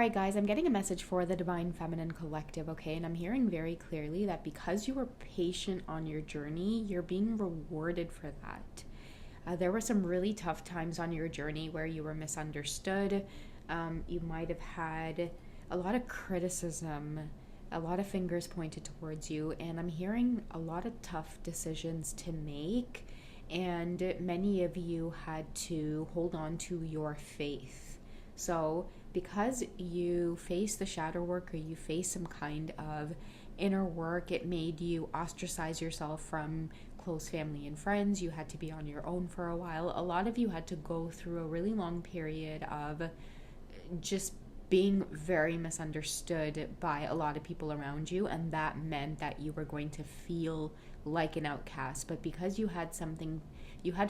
right, guys, I'm getting a message for the Divine Feminine Collective, okay? And I'm hearing very clearly that because you were patient on your journey, you're being rewarded for that. There were some really tough times on your journey where you were misunderstood. You might have had a lot of criticism, a lot of fingers pointed towards you, and I'm hearing a lot of tough decisions to make. And many of you had to hold on to your faith. So, because you face the shadow work or you face some kind of inner work, it made you ostracize yourself from close family and friends. You had to be on your own for a while. A lot of you had to go through a really long period of just being very misunderstood by a lot of people around you, and that meant that you were going to feel like an outcast. But because you had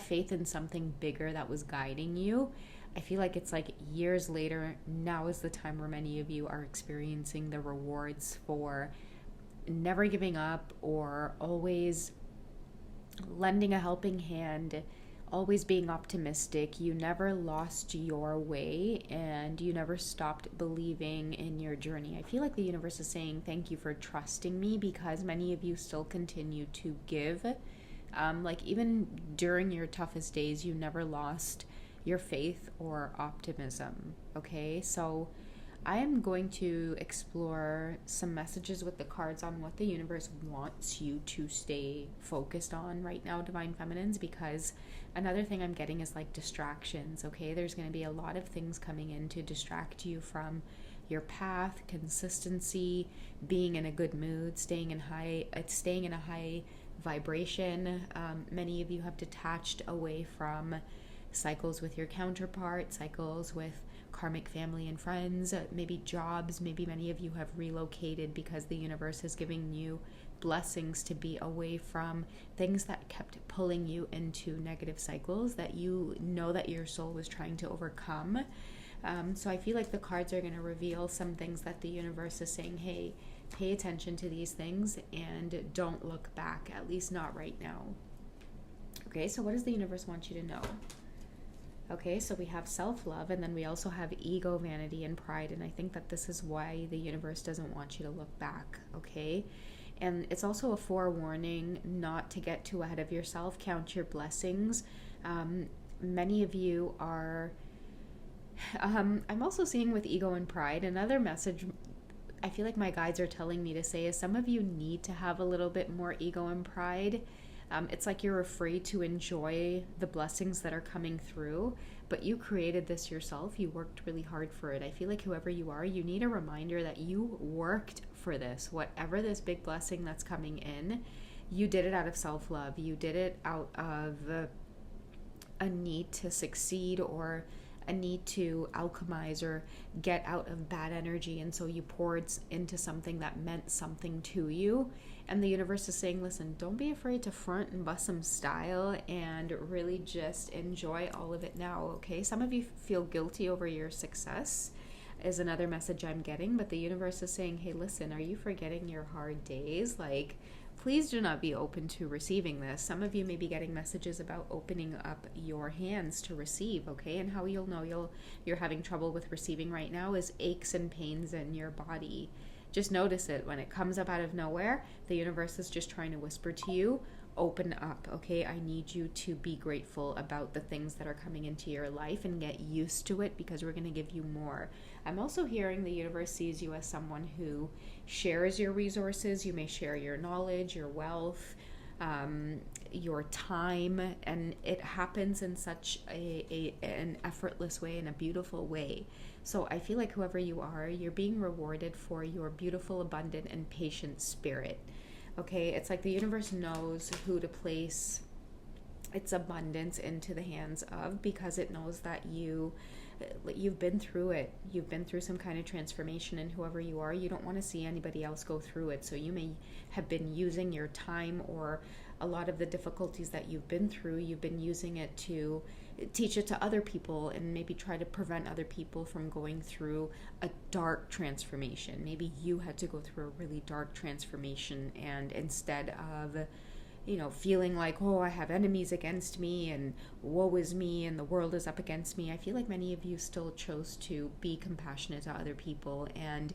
faith in something bigger that was guiding you, I feel like it's like years later, now is the time where many of you are experiencing the rewards for never giving up or always lending a helping hand, always being optimistic. You never lost your way and you never stopped believing in your journey. I feel like the universe is saying thank you for trusting me, because many of you still continue to give. Like even during your toughest days, you never lost your faith or optimism. Okay, so I am going to explore some messages with the cards on what the universe wants you to stay focused on right now, Divine Feminines, because another thing I'm getting is like distractions. Okay, there's going to be a lot of things coming in to distract you from your path, consistency, being in a good mood, staying in a high vibration. Many of you have detached away from cycles with your counterpart, cycles with karmic family and friends, maybe jobs. Maybe many of you have relocated because the universe is giving you blessings to be away from things that kept pulling you into negative cycles that you know that your soul was trying to overcome. So I feel like the cards are going to reveal some things that the universe is saying, hey, pay attention to these things and don't look back, at least not right now. Okay, so what does the universe want you to know? Okay, so we have self-love, and then we also have ego, vanity, and pride. And I think that this is why the universe doesn't want you to look back, okay? And it's also a forewarning not to get too ahead of yourself. Count your blessings. Many of you are... I'm also seeing with ego and pride, another message I feel like my guides are telling me to say is some of you need to have a little bit more ego and pride. It's like you're afraid to enjoy the blessings that are coming through, but you created this yourself. You worked really hard for it. I feel like whoever you are, you need a reminder that you worked for this. Whatever this big blessing that's coming in, you did it out of self-love. You did it out of a need to succeed or a need to alchemize or get out of bad energy, and so you poured into something that meant something to you. And the universe is saying, listen, don't be afraid to front and bust some style and really just enjoy all of it now, okay? Some of you feel guilty over your success is another message I'm getting, but the universe is saying, hey, listen, are you forgetting your hard days? Like, please do not be open to receiving this. Some of you may be getting messages about opening up your hands to receive, okay? And how you'll know you're having trouble with receiving right now is aches and pains in your body. Just notice it. When it comes up out of nowhere, the universe is just trying to whisper to you, open up, okay? I need you to be grateful about the things that are coming into your life and get used to it, because we're going to give you more. I'm also hearing the universe sees you as someone who shares your resources. You may share your knowledge, your wealth, your time, and it happens in such an effortless way, in a beautiful way. So I feel like whoever you are, you're being rewarded for your beautiful, abundant, and patient spirit. Okay, it's like the universe knows who to place its abundance into the hands of, because it knows that you've been through it. You've been through some kind of transformation, and whoever you are, you don't want to see anybody else go through it. So you may have been using your time, or a lot of the difficulties that you've been through, you've been using it to teach it to other people and maybe try to prevent other people from going through a dark transformation. Maybe you had to go through a really dark transformation, and instead of feeling like, oh, I have enemies against me and woe is me and the world is up against me. I feel like many of you still chose to be compassionate to other people. And,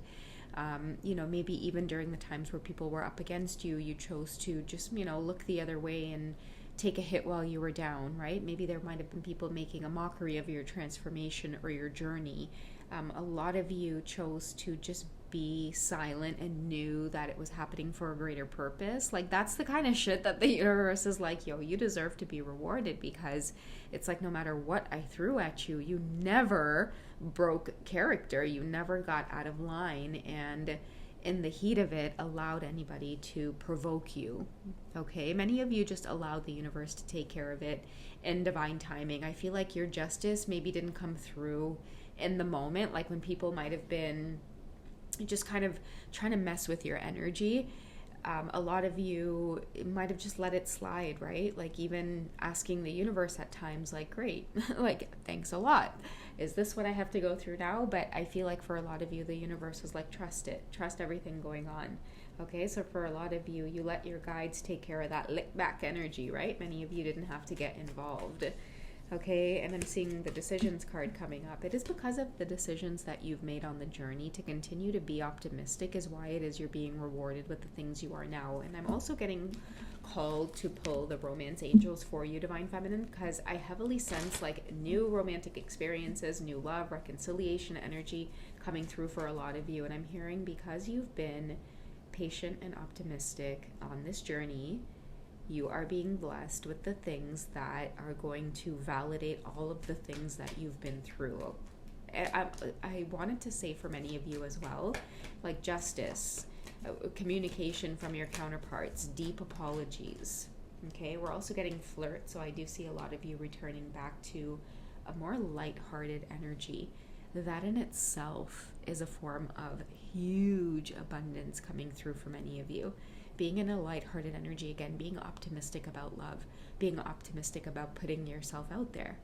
maybe even during the times where people were up against you, you chose to just, look the other way and take a hit while you were down, right? Maybe there might have been people making a mockery of your transformation or your journey. A lot of you chose to just be silent and knew that it was happening for a greater purpose. Like, that's the kind of shit that the universe is like, yo, you deserve to be rewarded, because it's like, no matter what I threw at you, you never broke character, you never got out of line, and in the heat of it allowed anybody to provoke you. Okay, many of you just allowed the universe to take care of it in divine timing. I feel like your justice maybe didn't come through in the moment, like when people might have been just kind of trying to mess with your energy. A lot of you might have just let it slide, right? Like, even asking the universe at times, like, great, like, thanks a lot. Is this what I have to go through now? But I feel like for a lot of you, the universe was like, trust it, trust everything going on. Okay, so for a lot of you, you let your guides take care of that lick back energy, right? Many of you didn't have to get involved. Okay, and I'm seeing the decisions card coming up. It is because of the decisions that you've made on the journey to continue to be optimistic is why it is you're being rewarded with the things you are now. And I'm also getting called to pull the romance angels for you, Divine Feminine, because I heavily sense like new romantic experiences, new love, reconciliation energy coming through for a lot of you. And I'm hearing, because you've been patient and optimistic on this journey, you are being blessed with the things that are going to validate all of the things that you've been through. I wanted to say for many of you as well, like justice, communication from your counterparts, deep apologies. Okay, we're also getting flirt, so I do see a lot of you returning back to a more lighthearted energy. That in itself is a form of huge abundance coming through for many of you. Being in a lighthearted energy, again, being optimistic about love, being optimistic about putting yourself out there.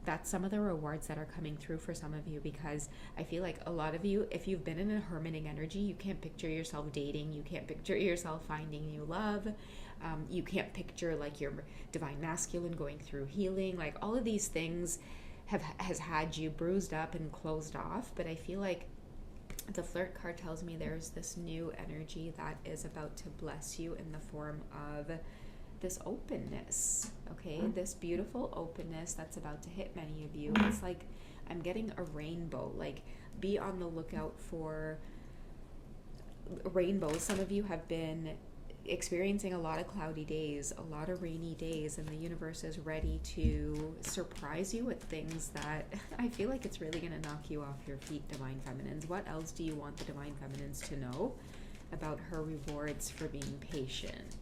That's some of the rewards that are coming through for some of you, because I feel like a lot of you, if you've been in a hermiting energy, you can't picture yourself dating, you can't picture yourself finding new love, you can't picture like your divine masculine going through healing, like all of these things has had you bruised up and closed off. But I feel like the flirt card tells me there's this new energy that is about to bless you in the form of this openness, okay? This beautiful openness that's about to hit many of you. It's like I'm getting a rainbow. Like, be on the lookout for rainbows. Some of you have been experiencing a lot of cloudy days, a lot of rainy days, and the universe is ready to surprise you with things that I feel like it's really going to knock you off your feet, Divine Feminines. What else do you want the Divine Feminines to know about her rewards for being patient?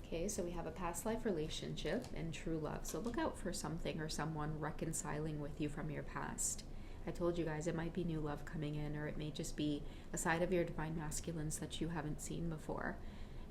Okay, so we have a past life relationship and true love. So look out for something or someone reconciling with you from your past. I told you guys it might be new love coming in, or it may just be a side of your divine masculines that you haven't seen before.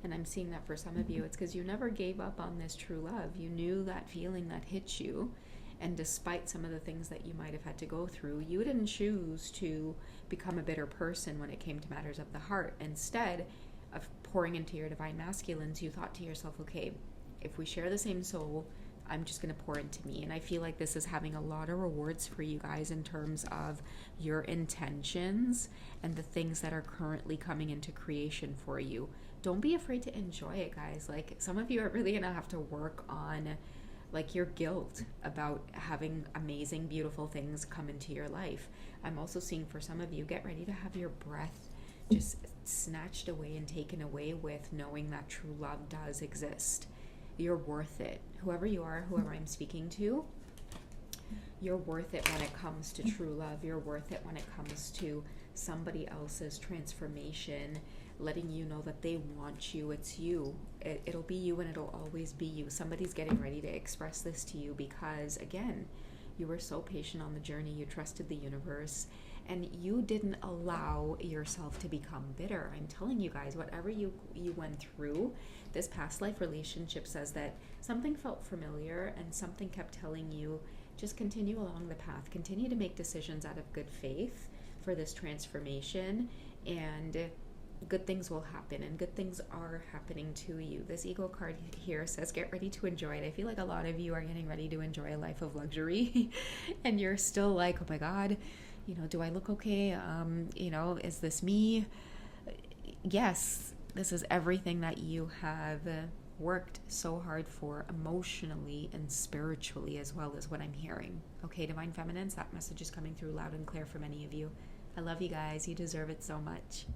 And I'm seeing that for some of you, it's because you never gave up on this true love. You knew that feeling that hit you, and despite some of the things that you might have had to go through, you didn't choose to become a bitter person when it came to matters of the heart. Instead of pouring into your divine masculines, you thought to yourself, okay, if we share the same soul, I'm just going to pour into me. And I feel like this is having a lot of rewards for you guys in terms of your intentions and the things that are currently coming into creation for you. Don't be afraid to enjoy it, guys. Like, some of you are really going to have to work on like your guilt about having amazing, beautiful things come into your life. I'm also seeing for some of you, get ready to have your breath just snatched away and taken away with knowing that true love does exist. You're worth it. Whoever you are, whoever I'm speaking to, you're worth it when it comes to true love. You're worth it when it comes to somebody else's transformation, letting you know that they want you. It's you. It'll be you, and it'll always be you. Somebody's getting ready to express this to you because, again, you were so patient on the journey. You trusted the universe, and you didn't allow yourself to become bitter. I'm telling you guys, whatever you went through, this past life relationship says that something felt familiar and something kept telling you, just continue along the path. Continue to make decisions out of good faith for this transformation. And good things will happen, and good things are happening to you. This ego card here says get ready to enjoy it. I feel like a lot of you are getting ready to enjoy a life of luxury and you're still like, oh my God, do I look okay? Is this me? Yes, this is everything that you have worked so hard for emotionally and spiritually, as well as what I'm hearing. Okay, Divine Feminines, that message is coming through loud and clear for many of you. I love you guys. You deserve it so much.